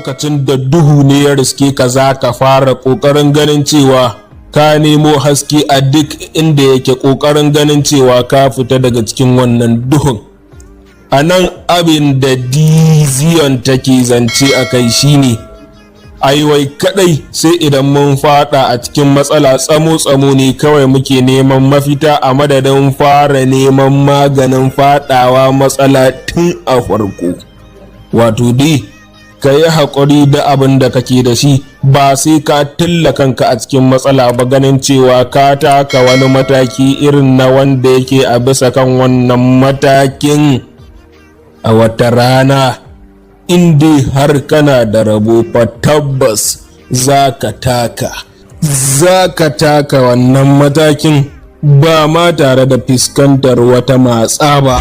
lokacin da duhu ne ya riske ka za ka fara ƙoƙarin ganin cewa ka nemo haske a duk inda yake, ƙoƙarin ganin cewa ka fita daga cikin wannan duhun. A nan abin da diziyon take zance a kai shine aiwai kadai sai idan mun fada a cikin matsala tsamo-tsamo ne kawai muke neman mafita a madadin fara neman maganin fadawa matsala tun a farko. Wato dai ka yi haƙuri da abin da kake da shi, ba sai ka tilla kanka a cikin matsala ba ganin cewa ka taka wani mataki irin na wanda yake a bisa kan wannan matakin. A wata rana inda har kana da rabo fa tabbas za ka taka wannan matakin ba ma tare da fuskantar wata matsa ba.